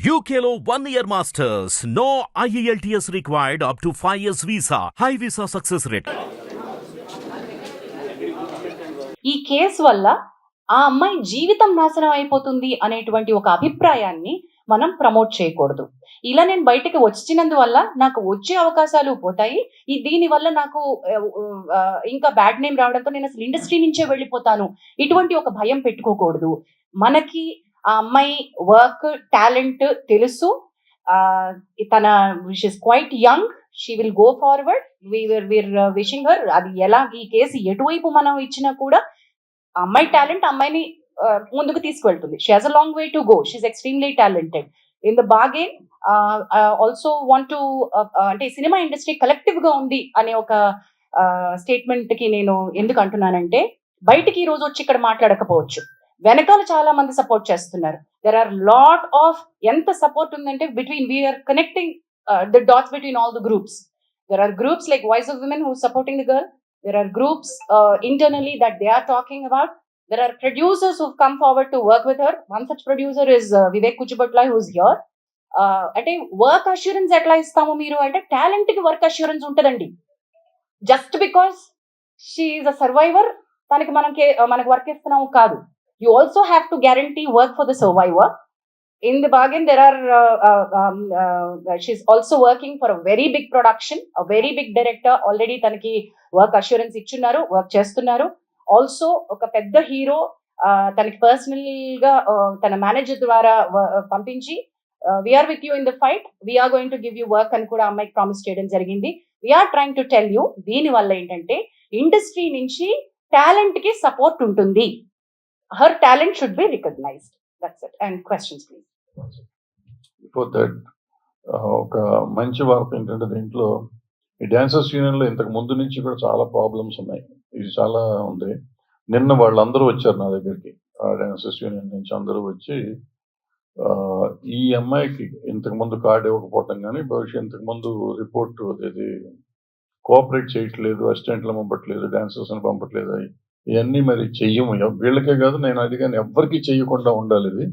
UKLO 1 year masters. No IELTS required up to 5 years visa. High visa success rate. ఈ case వల్ల ఆ అమ్మాయి జీవితం నాశనం అయిపోతుంది అనేటువంటి ఒక అభిప్రాయాన్ని మనం ప్రమోట్ చేయకూడదు. ఇలా నేను బయటకు వచ్చినందువల్ల నాకు వచ్చే అవకాశాలు పోతాయి, దీనివల్ల నాకు ఇంకా బ్యాడ్ నేమ్ రావడంతో నేను అసలు ఇండస్ట్రీ నుంచే వెళ్ళిపోతాను, ఇటువంటి ఒక భయం పెట్టుకోకూడదు. మనకి ఆ అమ్మాయి వర్క్ టాలెంట్ తెలుసు, తన she's quite young, she will go forward, we're wishing her. అది ఎలా ఈ కేసు ఎటువైపు మనం ఇచ్చినా కూడా అమ్మాయి టాలెంట్ అమ్మాయిని ముందుకు తీసుకువెళ్తుంది. She has a long way to go, she's extremely talented. In the bargain also want to అంటే సినిమా ఇండస్ట్రీ కలెక్టివ్ గా ఉంది అనే ఒక స్టేట్మెంట్ కి నేను ఎందుకు అంటున్నానంటే, బయటికి ఈ రోజు వచ్చి ఇక్కడ మాట్లాడకపోవచ్చు, వెనకాల చాలా మంది సపోర్ట్ చేస్తున్నారు. దెర్ ఆర్ లాట్ ఆఫ్, ఎంత సపోర్ట్ ఉందంటే between we're connecting the dots between all the groups. There are groups like voice of women who supporting the girl. There are groups internally that they are talking about. There are producers who've come forward to work with her. One such producer is Vivek Kuchibutla, who's here. Ante work assurance etla istamu meeru ante talent ki work assurance untadandi. Just because she is a survivor taniki manaku work istunnam kaadu. You also have to guarantee work for the survivor. In the bargain, there are she's also working for a very big production, a very big director. Already tanaki work assurance ichunnaru, work chestunnaru. Also oka pedda hero tanaki personal ga tana manager dwara pampinchi, we are with you in the fight, we are going to give you work ani kuda ammai promise cheyadam jarigindi. We are trying to tell you, deeni valla entante industry nunchi talent ki support untundi, her talent should be recognized. That's it. And questions, please. Before that, ఒక మంచి వార్త ఏంటంటే, దీంట్లో ఈ dancers యూనియన్లో ఇంతకు ముందు నుంచి కూడా చాలా ప్రాబ్లమ్స్ ఉన్నాయి. ఇది చాలా ఉంది. నిన్న వాళ్ళందరూ వచ్చారు నా దగ్గరికి, ఆ డాన్సర్స్ యూనియన్ నుంచి అందరూ వచ్చి, ఈ అమ్మాయికి ఇంతకు ముందు కార్డు ఇవ్వకపోవటం కానీ, భవిష్యత్ ఇంతకు ముందు రిపోర్ట్ ఇది కోఆపరేట్ చేయట్లేదు, అసిస్టెంట్లు పంపట్లేదు, డాన్సర్స్ని పంపట్లేదు, ఇవన్నీ మరి చెయ్యము. వీళ్ళకే కాదు, నేను అది కానీ ఎవ్వరికి చెయ్యకుండా ఉండాలి. ఇది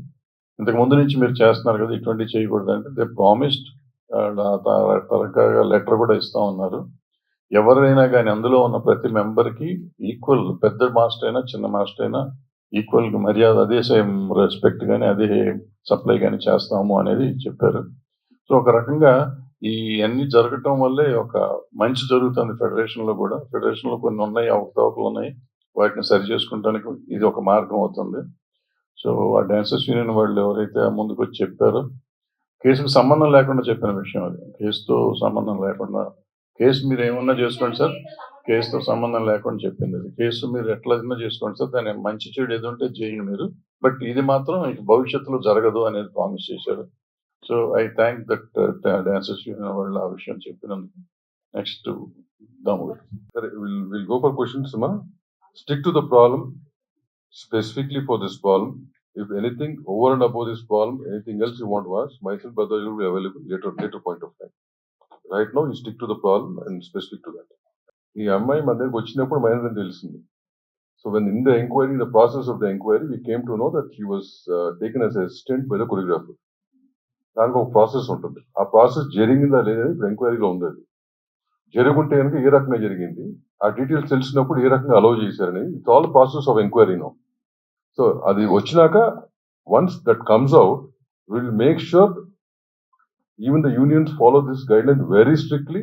ఇంతకు ముందు నుంచి మీరు చేస్తున్నారు కదా, ఇటువంటి చేయకూడదు అంటే దే ప్రామిస్డ్. తరగా లెటర్ కూడా ఇస్తా ఉన్నారు. ఎవరైనా కానీ అందులో ఉన్న ప్రతి మెంబర్కి ఈక్వల్, పెద్ద మాస్టర్ అయినా చిన్న మాస్టర్ అయినా ఈక్వల్ మర్యాద, అదే సేమ్ రెస్పెక్ట్ కానీ అదే సప్లై కానీ చేస్తాము అనేది చెప్పారు. సో ఒక రకంగా ఈ అన్ని జరగటం వల్లే ఒక మంచి జరుగుతుంది ఫెడరేషన్లో కూడా. ఫెడరేషన్లో కొన్ని ఉన్నాయి, అవకతవకలు ఉన్నాయి, వాటిని సరి చేసుకుంటానికి ఇది ఒక మార్గం అవుతుంది. సో ఆ డాన్సర్స్ యూనియన్ వాళ్ళు ఎవరైతే ముందుకు వచ్చి చెప్పారో, కేసుకు సంబంధం లేకుండా చెప్పిన విషయం అది, కేసుతో సంబంధం లేకుండా, కేసు మీరు ఏమన్నా చేసుకోండి సార్, కేసుతో సంబంధం లేకుండా చెప్పింది అది. కేసు మీరు ఎట్లయినా చేసుకోండి సార్, దాని మంచి చెడు ఏది ఉంటే చేయండి మీరు, బట్ ఇది మాత్రం ఇక భవిష్యత్తులో జరగదు అనేది ప్రామిస్ చేశారు. So I thank that dancers union వాళ్ళు ఆ విషయం చెప్పినందుకు. Next Damu will go for questions. Stick to the problem, specifically for this problem. If anything over and above this problem, anything else you want to ask, myself, brother, will be available later point of time. Right now, you stick to the problem and specific to that. ఈ అమ్మాయి మన దగ్గరికి వచ్చినప్పుడు minor తెలిసింది. So when in the inquiry, the process of the inquiry, we came to know that she was taken as an assistant by the choreographer. దానికి ఒక process ఉంటుంది. ఆ ప్రాసెస్ జరిగిందా లేదా ఇప్పుడు ఎంక్వైరీలో ఉంది. అది జరుగుంటే కనుక ఏ రకంగా జరిగింది, ఆ డీటెయిల్స్ తెలిసినప్పుడు ఏ రకంగా అలౌ చేశారని, it's all process of enquiry no. So అది వచ్చినాక once that comes out, will make sure even the unions follow this guideline very strictly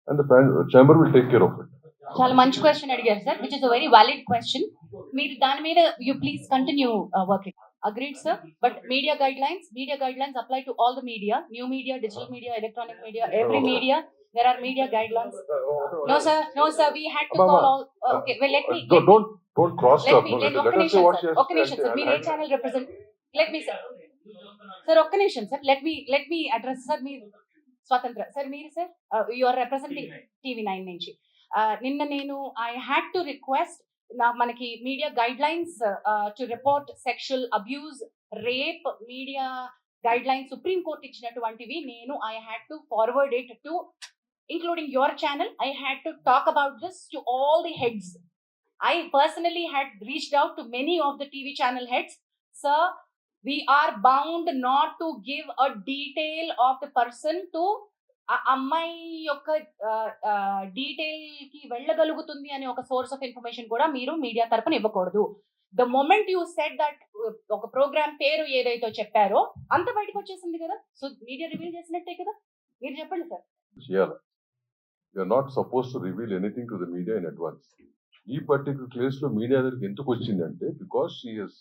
and the chamber will take care of it. చాలా మంచి question అడిగారు sir, which is a very valid question. మీరు దాని మీద you please continue working. Agreed, sir. But media guidelines apply to all the media, new media, digital media, electronic media, every media. There are media guidelines. No, sir. We had to call all. Okay, well, let me. Don't cross talk. Let me, sir. Me channel represent. Let me, sir. Sir, sir. Let me address, sir. Me, Swatantra. Sir, sir. You are representing TV9 nunchi. Ninna nenu, I had to request. మనకి media guide lines to report sexual abuse, rape, media guide lines supreme court ఇచ్చినటువంటివి నేను I had to forward it to including your channel. I had to talk about this to all the heads. I personally had reached out to many of the TV channel heads. Sir, we are bound not to give a detail of the person to అమ్మాయి యొక్క detail కి వెళ్ళగలుగుతుంది అనే ఒక source of information కూడా మీరు media తరపున ఇవ్వకూడదు. The moment you said that ఒక ప్రోగ్రామ్ పేరు ఏదైతే చెప్పారో అంత బయటకు వచ్చేసింది కదా, సో మీడియా రివీల్ చేసినట్టే కదా. మీరు చెప్పండి sir. You are not supposed to reveal anything to the media in advance. ఈ పర్టికులర్ కేస్ లో మీడియా దగ్గరికి ఎందుకు వచ్చిందంటే because she has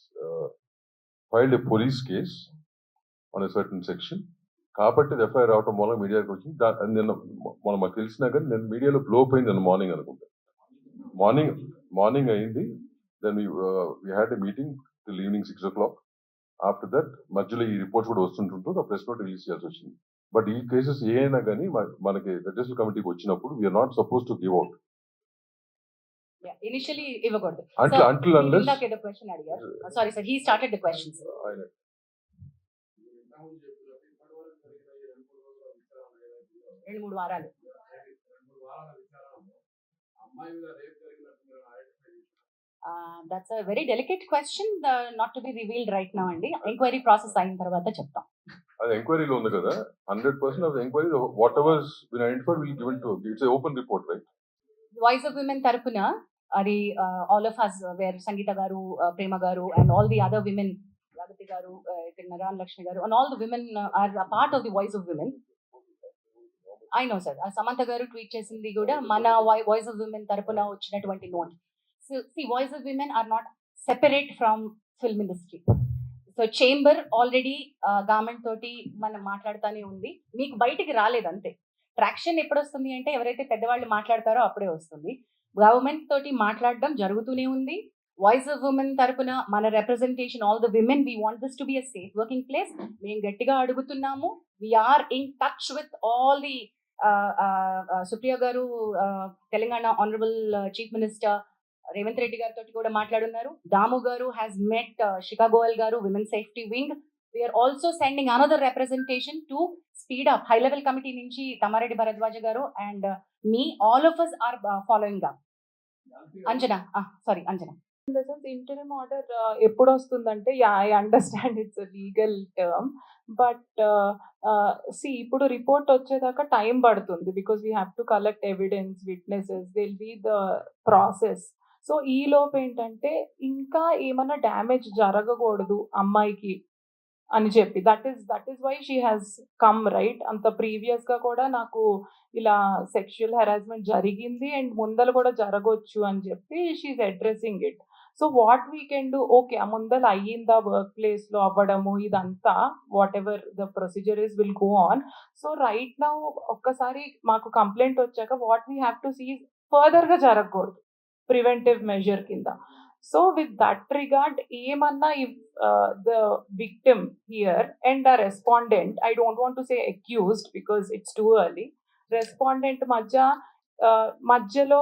filed a police case on a certain section, కాబట్టి ఎఫ్ఐఆర్ రావటం వల్ల మీడియాకి వచ్చింది. నిన్న మనం మాకు తెలిసినా కానీ నేను మీడియాలో బ్లో అయింది నిన్న మార్నింగ్ అనుకుంటా. మార్నింగ్ అయింది. Then we had a meeting till evening 6 o'clock. After that మధ్యలో ఈ రిపోర్ట్స్ కూడా వస్తుంటుంటూ ఆ ప్రెస్ నోట్ రిలీజ్ చేయాల్సి వచ్చింది. బట్ ఈ కేసెస్ ఏ అయినా కానీ మనకి లెజిస్లేటివ్ కమిటీకి వచ్చినప్పుడు we're not suppose to give out. Initially ఇవ్వకూడదు. Until unless ఇందాక ఏదో క్వశ్చన్ అడిగారు. Sorry sir, he started the questions. 2-3 వారాలు. That's a very delicate question, not to be revealed right now అండి. ఎంక్వైరీ ప్రాసెస్ అయిన తర్వాత చెప్తాం. అది ఎంక్వైరీలో ఉంది కదా, 100% of enquiry whatever been identified will given to it's a open report, right? Voice of women తరపున అది all of us where Sangeetha garu, Prema garu and all the other women, Ragathi garu, Narayana Lakshmi garu and all the women are a part of the voice of women. I know sir, Samantha garu tweet చేసింది కూడా మన voice of women తరపున వచ్చినటువంటి note. See, voice of women are not separate from film industry. So chamber already government తోటి మనం మాట్లాడుతూనే ఉంది. మీకు బయటికి రాలేదు అంతే. ట్రాక్షన్ ఎప్పుడు వస్తుంది అంటే ఎవరైతే పెద్దవాళ్ళు మాట్లాడతారో అప్పుడే వస్తుంది. గవర్నమెంట్ తోటి మాట్లాడడం జరుగుతూనే ఉంది. వాయిస్ ఆఫ్ ఉమెన్ తరపున మన representation, all the women, we want this to be a safe working place. మేము గట్టిగా అడుగుతున్నాము. We're in touch with all the Supriya గారు, Telangana honourable chief minister Revanth Reddy గారితో కూడా మాట్లాడున్నారు. దాము గారు హ్యాస్ మెట్ షికాగోయల్ గారు, women safety wing. We're also sending another representation to speed up. High level committee నుంచి తమారెడ్డి భరద్వాజ గారు and me, all of us are following up. Anjana, sorry Anjana. In the sense, interim order ఎప్పుడు వస్తుందంటే, I understand it's a legal term, but see, ఇప్పుడు report వచ్చేదాకా time పడుతుంది because we have to collect evidence, witnesses, will be the process. So ఈ లోపు ఏంటంటే ఇంకా ఏమైనా డ్యామేజ్ జరగకూడదు అమ్మాయికి అని చెప్పి, that is why she has come, right? అంత ప్రీవియస్ గా కూడా నాకు ఇలా సెక్షువల్ హెరాస్మెంట్ జరిగింది అండ్ ముందర కూడా జరగవచ్చు అని చెప్పి she's addressing it. So what we can do, okay ఆ ముందర అయ్యిందా వర్క్ ప్లేస్ లో అవ్వడము, ఇదంతా whatever the procedure is will go on. So right now ఒక్కసారి మాకు కంప్లైంట్ వచ్చాక what we have to see further గా జరగకూడదు, ప్రివెంటివ్ మెజర్ కింద. సో విత్ దట్ రిగార్డ్ ఏమన్నా if the victim here and the respondent, I don't want to say accused because it's too early, respondent మధ్యలో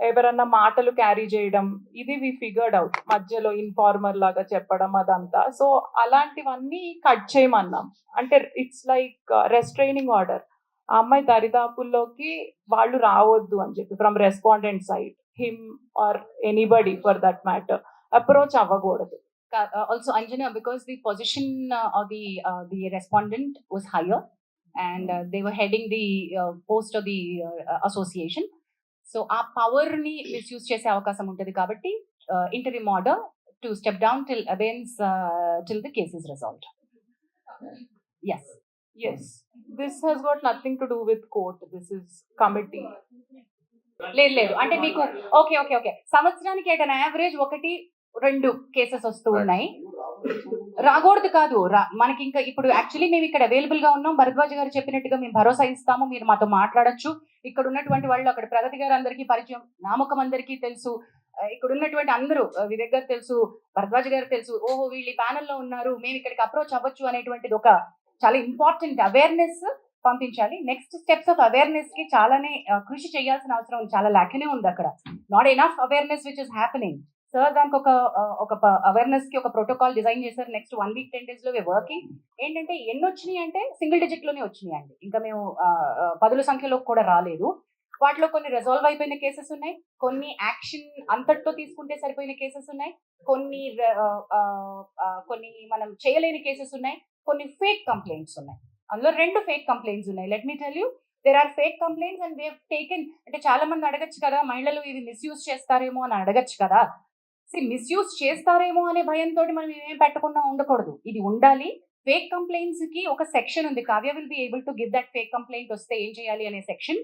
ఎవరన్నా మాటలు carry చేయడం, ఇది వి figured out, మధ్యలో ఇన్ఫార్మర్ లాగా చెప్పడం అదంతా. సో అలాంటివన్నీ కట్ చేయమన్నాం. అంటే ఇట్స్ లైక్ రెస్ట్రైనింగ్ ఆర్డర్. ఆ అమ్మాయి దరిదాపుల్లోకి వాళ్ళు రావద్దు అని చెప్పి from respondent side, him or anybody for that matter approach అవ్వకూడదు. Also Anjana, because the position of the respondent was higher and they were heading the post of the association, so ఆ power ని misuse చేసే అవకాశం ఉంటుంది కాబట్టి interim order to step down till abeyance till the case is resolved. Yes, this has got nothing to do with court, this is committee. లేదు అంటే మీకు okay సంవత్సరానికి ఎట్ అన్ యావరేజ్ 1-2 కేసెస్ వస్తూ ఉన్నాయి. రాకూడదు కాదు, మనకి ఇంకా ఇప్పుడు యాక్చువల్లీ మేము ఇక్కడ అవైలబుల్ గా ఉన్నాం. భరద్వాజ్ గారు చెప్పినట్టుగా మేము భరోసా ఇస్తాము, మీరు మాతో మాట్లాడొచ్చు. ఇక్కడ ఉన్నటువంటి వాళ్ళు, అక్కడ ప్రగతి గారు అందరికీ పరిచయం, నామకం అందరికీ తెలుసు, ఇక్కడ ఉన్నటువంటి అందరూ, వివేక్ గారు తెలుసు, భరద్వాజ్ గారు తెలుసు, ఓహో వీళ్ళు ప్యానెల్లో ఉన్నారు, మేము ఇక్కడికి అప్రోచ్ అవ్వచ్చు అనేటువంటిది ఒక చాలా ఇంపార్టెంట్ అవేర్నెస్ పంపించాలి. నెక్స్ట్ స్టెప్స్ ఆఫ్ అవేర్నెస్ కి చాలానే కృషి చేయాల్సిన అవసరం చాలా లాక్నే ఉంది. అక్కడ not enough awareness which is happening. Sir దానికి ఒక అవేర్నెస్ కి ఒక ప్రోటోకాల్ డిజైన్ చేశారు. నెక్స్ట్ 1 week 10 days లో వర్కింగ్. ఏంటంటే ఎన్ని వచ్చినాయి అంటే సింగిల్ డిజిట్ లోనే వచ్చినాయి అండి, ఇంకా మేము 10ల సంఖ్యలో కూడా రాలేదు. వాటిలో కొన్ని రిజాల్వ్ అయిపోయిన కేసెస్ ఉన్నాయి, కొన్ని యాక్షన్ అంతటితో తీసుకుంటే సరిపోయిన కేసెస్ ఉన్నాయి, కొన్ని మనం చేయలేని కేసెస్ ఉన్నాయి, కొన్ని ఫేక్ కంప్లైంట్స్ ఉన్నాయి. అందులో 2 ఫేక్ కంప్లైంట్స్ ఉన్నాయి. Let me tell you, there are fake complaints and they have taken. అంటే చాలా మంది అడగచ్చు కదా, మహిళలు ఇవి మిస్యూజ్ చేస్తారేమో అని అడగచ్చు కదా. మిస్యూజ్ చేస్తారేమో అనే భయంతో మనం ఏం పెట్టకుండా ఉండకూడదు, ఇది ఉండాలి. ఫేక్ కంప్లైంట్స్ కి ఒక సెక్షన్ ఉంది, Kavya will be able to give that fake complaint వస్తే ఏం చేయాలి అనే సెక్షన్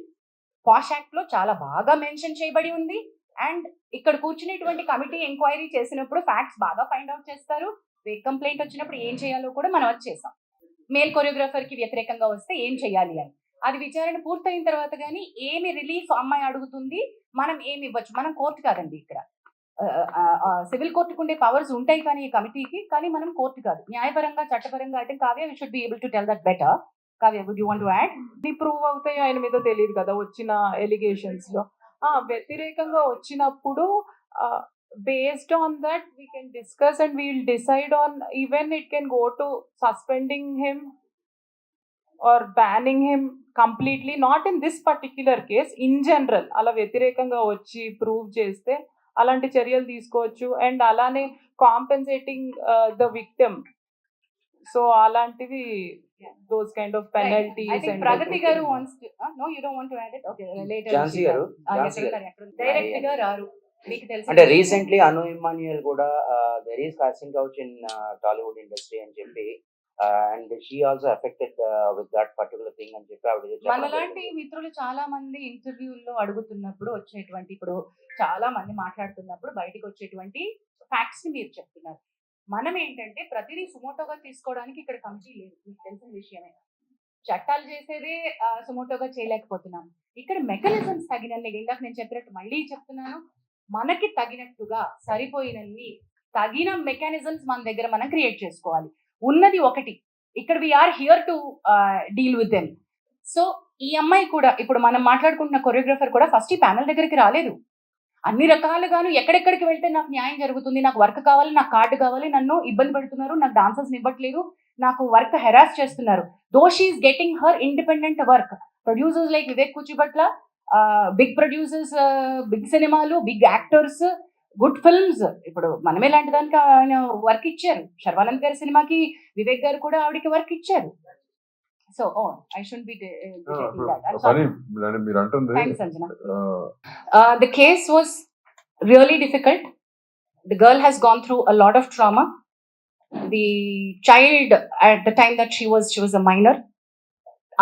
పాష్ యాక్ట్ లో చాలా బాగా మెన్షన్ చేయబడి ఉంది. అండ్ ఇక్కడ కూర్చునేటువంటి కమిటీ ఎంక్వైరీ చేసినప్పుడు ఫ్యాక్ట్స్ బాగా ఫైండ్ అవుట్ చేస్తారు. ఫేక్ కంప్లైంట్ వచ్చినప్పుడు ఏం చేయాలో కూడా మనం అది చేసాం. మేల్ కొరియోగ్రాఫర్ కి వ్యతిరేకంగా వస్తే ఏం చేయాలి అని, అది విచారణ పూర్తయిన తర్వాత కానీ ఏమి రిలీఫ్ అమ్మాయి అడుగుతుంది, మనం ఏమి ఇవ్వచ్చు. మనం కోర్టు కాదండి, ఇక్కడ సివిల్ కోర్టుకు ఉండే పవర్స్ ఉంటాయి కానీ ఈ కమిటీకి, కానీ మనం కోర్టు కాదు. న్యాయపరంగా చట్టపరంగా అయితే Kavya we should be able to tell that better. Kavya, would you want to add? ఇది ప్రూవ్ అవుతాయి ఆయన మీద తెలియదు కదా వచ్చిన ఎలిగేషన్స్ లో. వ్యతిరేకంగా వచ్చినప్పుడు based on that we can discuss and we will decide on, even it can go to suspending him or banning him completely, not in this particular case, in general. అలా వ్యతిరేకంగా వచ్చి ప్రూవ్ చేస్తే అలాంటి చర్యలు తీసుకోవచ్చు. అండ్ అలానే compensating the victim, so అలాంటివి those kind of penalties. I think and Pragati garu wants to no, you don't want to add it? Okay, later. Jhansi గారు డైరెక్ట్ గా రారు, మీకు తెలుసు. అంటే రీసెంట్లీ అను ఇమ్మాన్యుయల్ కూడా there is costing couch in Tollywood industry అని చెప్పి, and she also affected with that particular thing అని చెప్పి ఆవిడ మనలాంటి మిత్రులు చాలా మంది ఇంటర్వ్యూల్లో అడుగుతున్నప్పుడు వచ్చేటువంటి, ఇప్పుడు చాలా మంది మాట్లాడుతున్నప్పుడు బయటకు వచ్చేటువంటి ఫ్యాక్ట్స్ ని మీరు చెప్తున్నారు. మనం ఏంటంటే ప్రతిదీ సుమోటోగా తీసుకోవడానికి ఇక్కడ కమిటీ లేదు, మీకు తెలిసిన విషయమే. చట్టాలు చేసేదే సుమోటోగా చేయలేకపోతున్నాం. ఇక్కడ మెకానిజమ్స్ తగినన్ని, ఇందాక నేను చెప్పినట్టు మళ్ళీ చెప్తున్నాను, మనకి తగినట్టుగా సరిపోయినన్ని తగిన మెకానిజమ్స్ మన దగ్గర మనం క్రియేట్ చేసుకోవాలి. ఉన్నది ఒకటి, ఇక్కడ we're here to deal with them. So ఈ అమ్మాయి కూడా, ఇప్పుడు మనం మాట్లాడుకుంటున్న కొరియోగ్రాఫర్ కూడా ఫస్ట్ ఈ ప్యానల్ దగ్గరికి రాలేదు. అన్ని రకాలుగాను ఎక్కడెక్కడికి వెళ్తే నాకు న్యాయం జరుగుతుంది, నాకు వర్క్ కావాలి, నాకు కార్డు కావాలి, నన్ను ఇబ్బంది పెడుతున్నారు, నాకు డాన్సర్స్ ఇవ్వట్లేదు, నాకు వర్క్ హెరాస్ చేస్తున్నారు. Though she's getting her independent work. Producers like Vivek Kuchipatla, big producers, big సినిమాలు, బిగ్ యాక్టర్స్, గుడ్ ఫిల్మ్స్. ఇప్పుడు మనమే లాంటి దానికి ఆయన వర్క్ ఇచ్చారు. శర్వానంద్ గారి సినిమాకి వివేక్ గారు కూడా ఆవిడకి వర్క్ ఇచ్చారు. సో ఐ షుడ్ బి మీరు అంటుంది the case was really difficult. The girl has gone through a lot of trauma. The child, at the time that she was a minor,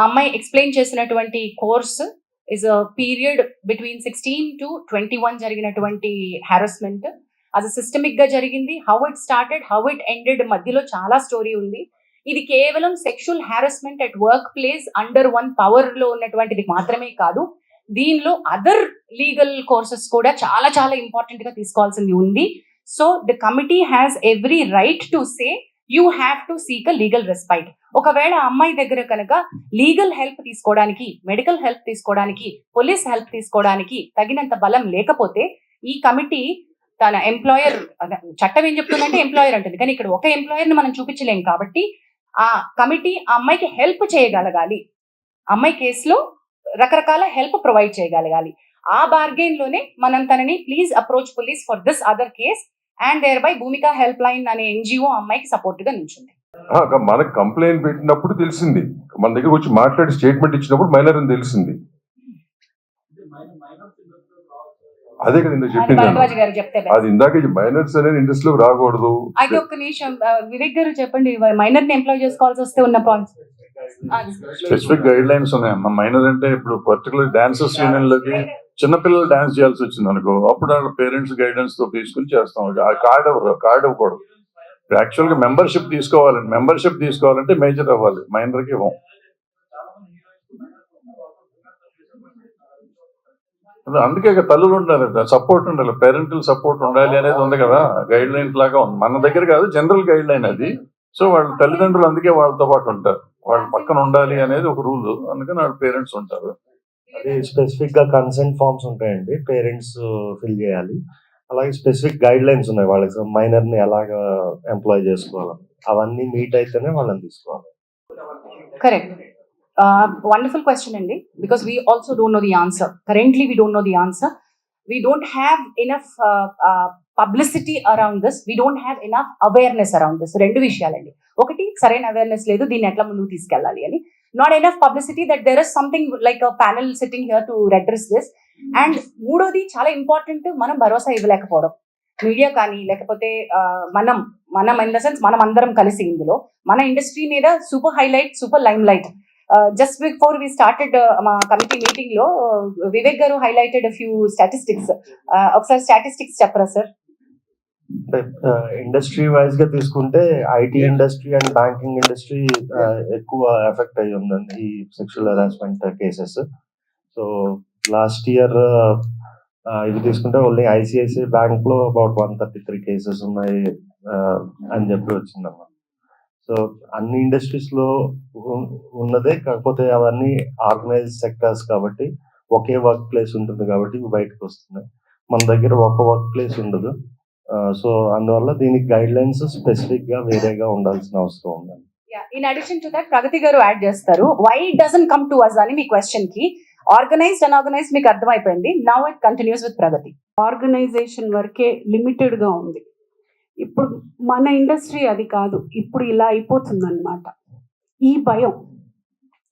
అమ్మాయి ఎక్స్ప్లెయిన్ చేసినటువంటి course is a period between 16 to 21 జరిగినటువంటి harassment. అది systemic గా జరిగింది. How it started, how it ended, మధ్యలో చాలా story ఉంది. ఇది కేవలం sexual harassment at work place under one power లో ఉన్నటువంటిది మాత్రమే కాదు, దీనిలో అదర్ లీగల్ కోర్సెస్ కూడా చాలా చాలా ఇంపార్టెంట్ గా తీసుకోవాల్సింది ఉంది. So the committee has every right to say you have to seek a legal respite. ఒకవేళ అమ్మాయి దగ్గర కనుక లీగల్ హెల్ప్ తీసుకోవడానికి, మెడికల్ హెల్ప్ తీసుకోవడానికి, పోలీస్ హెల్ప్ తీసుకోవడానికి తగినంత బలం లేకపోతే ఈ కమిటీ తన ఎంప్లాయర్, చట్టం ఏం చెప్తుందంటే ఎంప్లాయర్ అంటుంది, కానీ ఇక్కడ ఒక ఎంప్లాయర్ ని మనం చూపించలేం కాబట్టి ఆ కమిటీ ఆ అమ్మాయికి హెల్ప్ చేయగలగాలి. అమ్మాయి కేసులో రకరకాల హెల్ప్ ప్రొవైడ్ చేయగలగాలి. ఆ బార్గెన్ లోనే మనం తనని please approach police for this other case and thereby Bhumika helpline అనే ఎన్జిఓ అమ్మాయికి సపోర్ట్ గా నిల్చుంది. మనకు కంప్లైంట్ పెట్టినప్పుడు తెలిసింది, మన దగ్గర వచ్చి మాట్లాడి స్టేట్మెంట్ ఇచ్చినప్పుడు మైనర్ అని తెలిసింది. అదే కదా ఇందాక చెప్పింది, అది ఇందాక మైనర్స్ అనేది ఇండస్ట్రీలో రాకూడదు. అయితే ఒక్క నిమిషం వివేక్ గారు చెప్పండి, మైనర్ ని ఎంప్లాయ్ చేసుకోవాల్సి వస్తే ఉన్న పాయింట్స్. స్పెసిఫిక్ గైడ్ లైన్స్ ఉన్నాయమ్మా. మైనర్ అంటే ఇప్పుడు పర్టికులర్ డాన్సర్స్ యూనియన్ లోకి చిన్నపిల్లలు డాన్స్ చేయాల్సి వచ్చింది అనుకో, అప్పుడు వాళ్ళ పేరెంట్స్ గైడెన్స్ తో తీసుకుని చేస్తాం. ఆ కార్డ్ ఇవ్వకూడదు. యాక్చువల్ గా మెంబర్షిప్ తీసుకోవాలండి. మెంబర్షిప్ తీసుకోవాలంటే మేజర్ అవ్వాలి, మైనర్ కి ఇవ్వం. అందుకే తల్లులు ఉండాలి, సపోర్ట్ ఉండాలి, పేరెంటల్ సపోర్ట్ ఉండాలి అనేది ఉంది కదా, గైడ్ లైన్స్ లాగా ఉంది. మన దగ్గర కాదు, జనరల్ గైడ్ లైన్ అది. సో వాళ్ళ తల్లిదండ్రులు అందుకే వాళ్ళతో పాటు ఉంటారు, వాళ్ళ పక్కన ఉండాలి అనేది ఒక రూల్. అందుకని వాళ్ళ పేరెంట్స్ ఉంటారు. అది స్పెసిఫిక్ గా కన్సెంట్ ఫార్మ్స్ ఉంటాయండి, పేరెంట్స్ ఫిల్ చేయాలి. అలాగే స్పెసిఫిక్ గైడ్ లైన్స్ ఉన్నాయి వాళ్ళకి, మైనర్ ని ఎలాగా ఎంప్లాయ్ చేసుకోవాలి, అవన్నీ మీట్ అయితేనే వాళ్ళని తీసుకోవాలి. Correct. Wonderful question, Andy, because we also don't know the answer. Currently, we don't know the answer. We don't have enough publicity around this. We don't have enough awareness around this. రెండు విషయాలండి. ఒకటి, సరైన awareness లేదు, దీన్ని ఎట్లా ముందుకు తీసుకెళ్ళాలి అని. Not enough publicity that there is something like a panel sitting here to address this. And మూడోది చాలా ఇంపార్టెంట్, మనం భరోసా ఇవ్వలేకపోవడం. మీడియా కానీ లేకపోతే మనం ఇన్ ద సెన్స్ మనం అందరం కలిసి ఇందులో మన ఇండస్ట్రీ మీద super highlight, super lime light. Just before we started మా కమిటీ మీటింగ్ లో వివేక్ గారు హైలైటెడ్ ఫ్యూ స్టాటిస్టిక్స్. ఒకసారి స్టాటిస్టిక్స్ చెప్పరా సార్? ఇండస్ట్రీ వైజ్ గా తీసుకుంటే IT industry and banking industry ఎక్కువ ఎఫెక్ట్ అయ్యి ఉందండి ఈ sexual harassment cases. So last year ఇది తీసుకుంటే ఓన్లీ ఐసిఐసిఐ బ్యాంక్ లో అబౌట్ 133 కేసెస్ ఉన్నాయి అని చెప్పి వచ్చిందన్నమాట. సో అన్ని ఇండస్ట్రీస్ లో ఉన్నదే, కాకపోతే అవన్నీ ఆర్గనైజ్ సెక్టర్స్ కాబట్టి ఒకే వర్క్ ప్లేస్ ఉంటుంది కాబట్టి ఇవి బయటకు వస్తున్నాయి. మన దగ్గర ఒక వర్క్ ప్లేస్ ఉండదు. సో అందువల్ల దీనికి గైడ్ లైన్స్ స్పెసిఫిక్ గా వేరేగా ఉండాల్సిన అవసరం ఉందండి. In addition to that Pragathi garu add చేస్తారు, why it doesn't come to us అని మీ క్వశ్చన్ కి. ఆర్గనైజ్డ్ అన్ఆర్గనైజ్డ్ మీకు అర్థమైపోయింది. Now it continues with Pragathi. Organisation వరకే లిమిటెడ్ గా ఉంది. ఇప్పుడు మన ఇండస్ట్రీ అది కాదు, ఇప్పుడు ఇలా అయిపోతుంది అనమాట.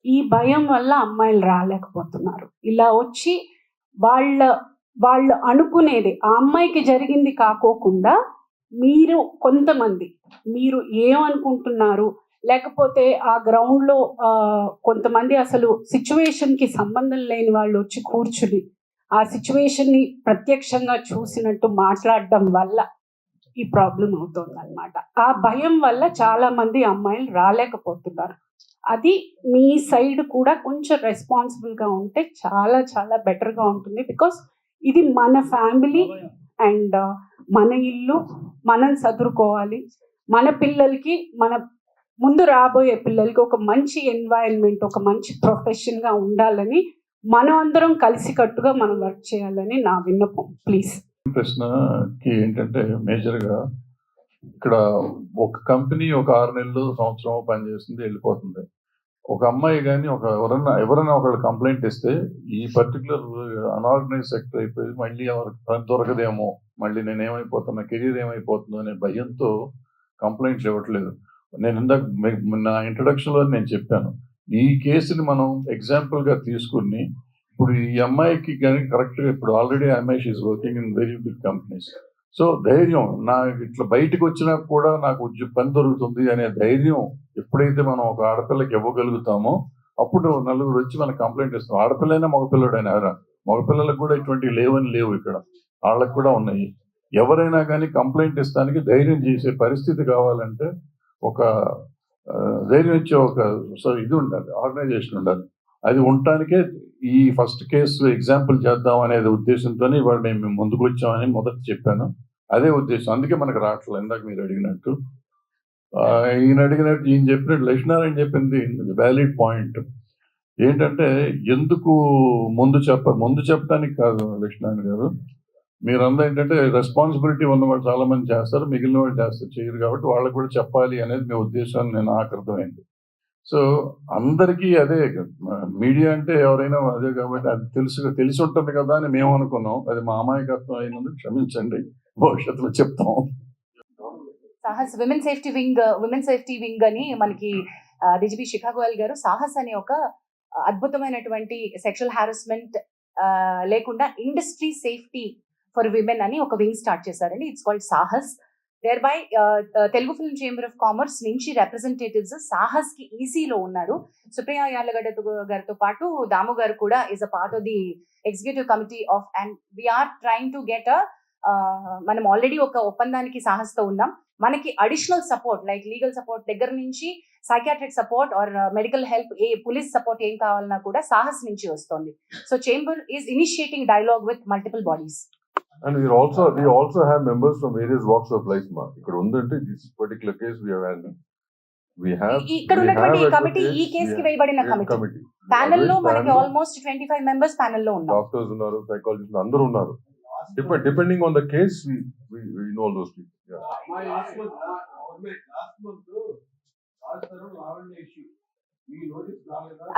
ఈ భయం వల్ల అమ్మాయిలు రాలేకపోతున్నారు. ఇలా వచ్చి వాళ్ళు అనుకునేది ఆ అమ్మాయికి జరిగింది కాకోకుండా కొంతమంది మీరు ఏమనుకుంటున్నారు, లేకపోతే ఆ గ్రౌండ్ లో కొంతమంది అసలు సిచ్యువేషన్ కి సంబంధం లేని వాళ్ళు వచ్చి కూర్చుని ఆ సిచ్యువేషన్ ని ప్రత్యక్షంగా చూసినట్టు మాట్లాడడం వల్ల ఈ ప్రాబ్లం అవుతుంది అనమాట. ఆ భయం వల్ల చాలా మంది అమ్మాయిలు రాలేకపోతున్నారు. అది మీ సైడ్ కూడా కొంచెం రెస్పాన్సిబుల్ గా ఉంటే చాలా చాలా బెటర్ గా ఉంటుంది. బికాస్ ఇది మన ఫ్యామిలీ అండ్ మన ఇల్లు, మనం చదువుకోవాలి. మన పిల్లలకి, మన ముందు రాబోయే పిల్లలకి ఒక మంచి ఎన్వైరన్మెంట్, ఒక మంచి ప్రొఫెషన్ గా ఉండాలని మనం అందరం కలిసికట్టుగా మనం వర్క్ చేయాలని నా విన్నపం. ప్లీజ్. ప్రశ్నకి ఏంటంటే మేజర్గా ఇక్కడ ఒక కంపెనీ ఒక 6 నెలలు సంవత్సరం పనిచేస్తుంది, వెళ్ళిపోతుంది. ఒక అమ్మాయి కానీ ఎవరైనా ఒకళ్ళు కంప్లైంట్ ఇస్తే ఈ పర్టికులర్ అన్ఆర్గనైజ్ సెక్టర్ అయిపోయి మళ్ళీ ఎవరికి పని దొరకదేమో, మళ్ళీ నేను ఏమైపోతున్నా, కెరీర్ ఏమైపోతుందో అనే భయంతో కంప్లైంట్లు ఇవ్వట్లేదు. నేను ఇందాక నా ఇంట్రడక్షన్లో నేను చెప్పాను, ఈ కేసుని మనం ఎగ్జాంపుల్గా తీసుకుని ఇప్పుడు ఈ అమ్మాయికి కానీ కరెక్ట్గా ఇప్పుడు ఆల్రెడీ అమ్మాయి she's working in very big companies. So ధైర్యం, నా ఇట్లా బయటకు వచ్చినా కూడా నాకు పని దొరుకుతుంది అనే ధైర్యం ఎప్పుడైతే మనం ఒక ఆడపిల్లకి ఇవ్వగలుగుతామో అప్పుడు నలుగురు వచ్చి మనకు కంప్లైంట్ ఇస్తాం. ఆడపిల్లైనా మగపిల్లడైనా ఎవరా, మగపిల్లలకు కూడా ఇటువంటి లేవు ఇక్కడ, వాళ్ళకు కూడా ఉన్నాయి. ఎవరైనా కానీ కంప్లైంట్ ఇస్తానికి ధైర్యం చేసే పరిస్థితి కావాలంటే ఒక ధైర్యం ఇచ్చే ఒక ఇది ఉండాలి, ఆర్గనైజేషన్ ఉండాలి. అది ఉండటానికే ఈ ఫస్ట్ కేసు ఎగ్జాంపుల్ చేద్దాం అనేది ఉద్దేశంతోనే ఇవాళ మేము ముందుకు వచ్చామని మొదట చెప్పాను. అదే ఉద్దేశం, అందుకే మనకు రావట్లేదు. ఇందాక మీరు అడిగినట్టు ఈయన చెప్పినట్టు లక్ష్మీనారాయణ చెప్పింది వ్యాలిడ్ పాయింట్. ఏంటంటే ఎందుకు ముందు చెప్పడానికి కాదు లక్ష్మీనారాయణ గారు, మీరందరూ ఏంటంటే రెస్పాన్సిబిలిటీ ఉన్నవాళ్ళు చాలా మంది చేస్తారు, మిగిలిన వాళ్ళు చేయరు కాబట్టి వాళ్ళకు కూడా చెప్పాలి అనేది మీ ఉద్దేశాన్ని నేను నాకు అర్థమైంది. సో అందరికీ అదే, మీడియా అంటే ఎవరైనా అదే కాబట్టి అది తెలిసి ఉంటుంది కదా అని మేము అనుకున్నాం. అది మా అమాయకత్వం అయినందుకు క్షమించండి, భవిష్యత్తులో చెప్తాం. సాహస్ విమెన్ సేఫ్టీ వింగ్ అని మనకి డిజిపి శిఖా గోయల్ గారు సాహస్ అనే ఒక అద్భుతమైనటువంటి సెక్షువల్ హారాస్మెంట్ లేకుండా ఇండస్ట్రీ సేఫ్టీ ఫర్ విమెన్ అని ఒక వింగ్ స్టార్ట్ చేశారండి. It's called Sahas. Thereby Telugu film chamber of commerce నుంచి రిప్రజెంటేటివ్స్ సాహస్ కి ఈసీలో ఉన్నారు. సుప్రియ యార్లగడ్డ గారితో పాటు దాము గారు కూడా is a part of the executive committee of, and we're trying to get మనం ఆల్రెడీ ఒక ఒప్పందానికి సాహస్తో ఉన్నాం. మనకి additional support like legal support దగ్గర నుంచి psychiatric support or medical help, police support ఏం కావాలన్నా కూడా సాహస్ నుంచి వస్తుంది. So chamber is initiating dialogue with multiple bodies. And we also have members from various walks of life. Ikkada undante this particular case we have handled. ఇక్కడ ఉన్నటువంటి ఈ committee, ఈ కేసుకి వేయబడిన కమిటీ ప్యానెల్ లో మనకి ఆల్మోస్ట్ 25 మెంబర్స్ ప్యానెల్ లో ఉన్నారు. డాక్టర్స్ ఉన్నారు, సైకాలజిస్టులు అందరూ ఉన్నారు. Depending on the case, we know all those people. Yeah.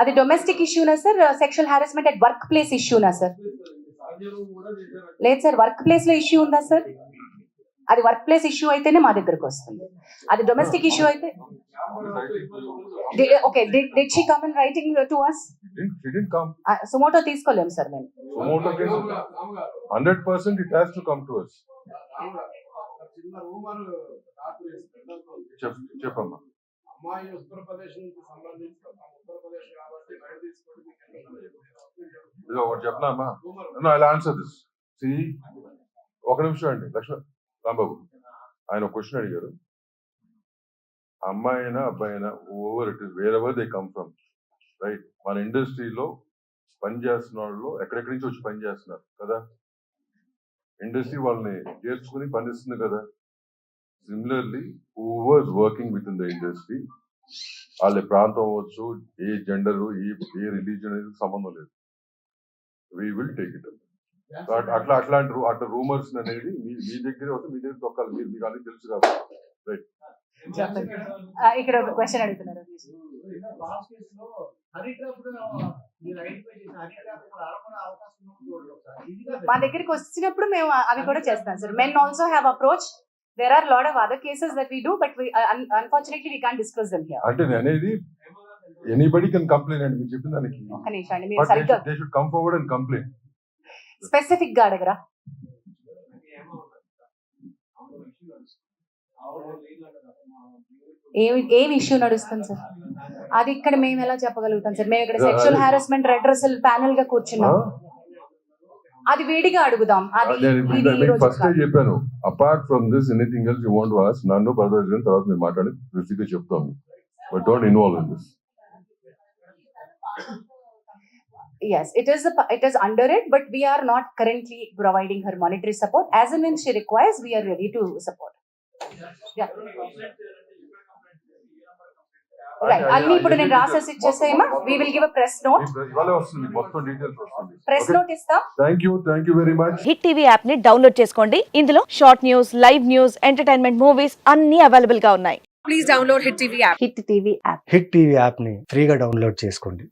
అది డొమెస్టిక్ ఇష్యూనా sir, sexual harassment at work place ఇష్యూనా సార్? లేదు సార్, వర్క్ ప్లేస్ లో ఇష్యూ ఉందా సార్? అది వర్క్ ప్లేస్ ఇష్యూ అయితేనే మా దగ్గరకు వస్తుంది. అది డొమెస్టిక్ ఇష్యూ అయితే okay. Did she come in writing to us? She didn't come. Suo motu తీసుకోలేము సార్ మేము. Sumoto case, 100% it has to come to us. చెప్పమ్మా. అమ్మాయి ఉత్తరప్రదేశ్ నుంచి సంబంధించి ఉత్తరప్రదేశ్ కాబట్టి బయట తీసుకోవడం ఇదో ఒకటి చెప్పనా అమ్మా? No, I'll answer this. See, ఒక నిమిషం అండి లక్ష్మణ్ రాంబాబు, ఆయన ఒక క్వశ్చన్ అడిగారు. అమ్మాయి అయినా అబ్బాయి అయినా over it is where ever they come from, right? మన ఇండస్ట్రీలో పనిచేస్తున్న వాళ్ళు ఎక్కడెక్కడి నుంచి వచ్చి పని చేస్తున్నారు కదా, ఇండస్ట్రీ వాళ్ళని చేర్చుకుని పనిస్తుంది కదా. Similarly whoever's working with in the industry, వాళ్ళ ప్రాంతం అవ్వచ్చు, ఏ జెండర్, ఏ రిలీజన్ అనేది సంబంధం లేదు. We will take it up. అట్లాంటి రూమర్స్ అనేది మీ దగ్గర వస్తే మీ దగ్గర తొక్కాలి. మీకు అన్ని తెలుసు కాబట్టి, రైట్? ఇక్కడ ఒక క్వశ్చన్ అడుగుతున్నారు. మా దగ్గరికి వచ్చినప్పుడు మేము అవి కూడా చేస్తాం sir. Men also have approach. There are a lot of other cases that we do, but we unfortunately we can't disclose them here. అంటే అనేది ఎనీబడి కెన్ కంప్లైంట్ అండి. మీరు చెప్పిన దానికి ఒక్క నిమిషం అండి, మీరు సరిగ్గా they should come forward and complaint. Specific గా అడగరా? ఏమి ఇష్యూ నడుస్తుంది సార్? అది ఇక్కడ మేము ఎలా చెప్పగలుగుతాం సార్? మేము ఇక్కడ సెక్షువల్ హారాస్మెంట్ రెడ్రెసల్ ప్యానెల్ గా కూర్చున్నాం. అది వేడిగా అడుగుదాం. ఫస్ట్ చెప్పాను, apart from this anything else you want to ask, నన్ను పర్సనల్ తర్వాత మేము మాట్లాడి రిసీవ్గా చెప్తాం. But don't involve in this. Yes, it is under it, but we are not currently providing her monetary support. As and when she requires, we are ready to support. Yeah. Right. అన్ని ఇప్పుడు నేను రాసేసి ఇచ్చేసేమా? We will give a press note. ఇవాళ వస్తుంది మొత్తం details వస్తుంది. Press note ఇస్తాం. Thank you very much. Hit TV app ని డౌన్లోడ్ చేసుకోండి. ఇందులో short news, live news, entertainment movies అన్ని అవైలబుల్ గా ఉన్నాయి. Please download Hit TV app. Hit TV app hit TV app ని ఫ్రీగా డౌన్లోడ్ చేసుకోండి.